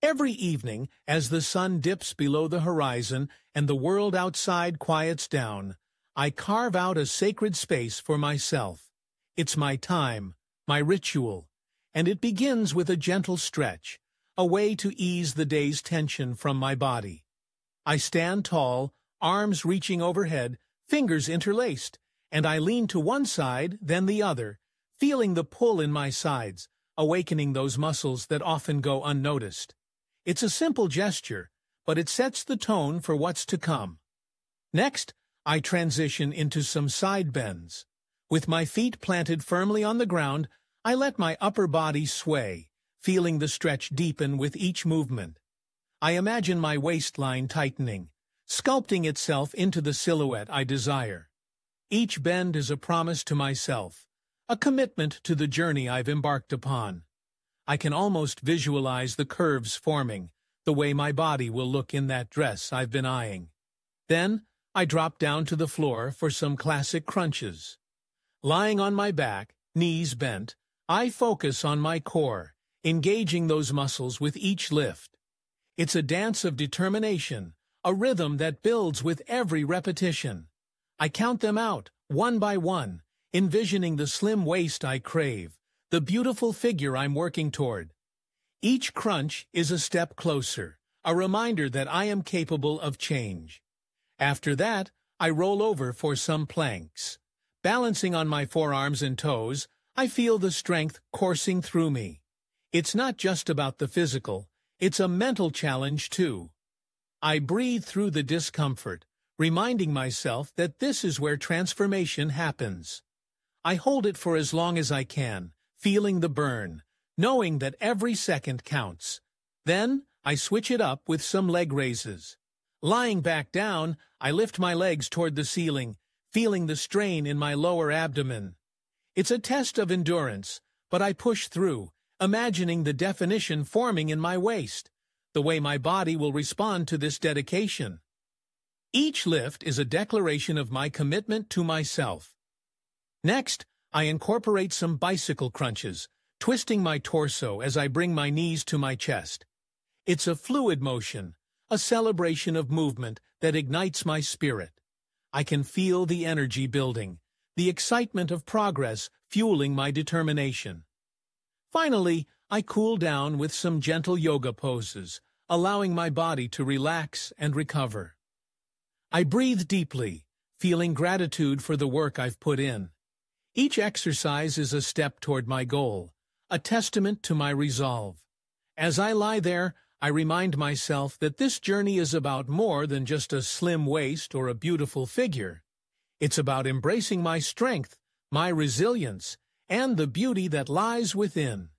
Every evening, as the sun dips below the horizon and the world outside quiets down, I carve out a sacred space for myself. It's my time, my ritual, and it begins with a gentle stretch, a way to ease the day's tension from my body. I stand tall, arms reaching overhead, fingers interlaced, and I lean to one side, then the other, feeling the pull in my sides, awakening those muscles that often go unnoticed. It's a simple gesture, but it sets the tone for what's to come. Next, I transition into some side bends. With my feet planted firmly on the ground, I let my upper body sway, feeling the stretch deepen with each movement. I imagine my waistline tightening, sculpting itself into the silhouette I desire. Each bend is a promise to myself, a commitment to the journey I've embarked upon. I can almost visualize the curves forming, the way my body will look in that dress I've been eyeing. Then, I drop down to the floor for some classic crunches. Lying on my back, knees bent, I focus on my core, engaging those muscles with each lift. It's a dance of determination, a rhythm that builds with every repetition. I count them out, one by one, envisioning the slim waist I crave, the beautiful figure I'm working toward. Each crunch is a step closer, a reminder that I am capable of change. After that, I roll over for some planks. Balancing on my forearms and toes, I feel the strength coursing through me. It's not just about the physical, it's a mental challenge too. I breathe through the discomfort, reminding myself that this is where transformation happens. I hold it for as long as I can, feeling the burn, knowing that every second counts. Then, I switch it up with some leg raises. Lying back down, I lift my legs toward the ceiling, feeling the strain in my lower abdomen. It's a test of endurance, but I push through, imagining the definition forming in my waist, the way my body will respond to this dedication. Each lift is a declaration of my commitment to myself. Next, I incorporate some bicycle crunches, twisting my torso as I bring my knees to my chest. It's a fluid motion, a celebration of movement that ignites my spirit. I can feel the energy building, the excitement of progress fueling my determination. Finally, I cool down with some gentle yoga poses, allowing my body to relax and recover. I breathe deeply, feeling gratitude for the work I've put in. Each exercise is a step toward my goal, a testament to my resolve. As I lie there, I remind myself that this journey is about more than just a slim waist or a beautiful figure. It's about embracing my strength, my resilience, and the beauty that lies within.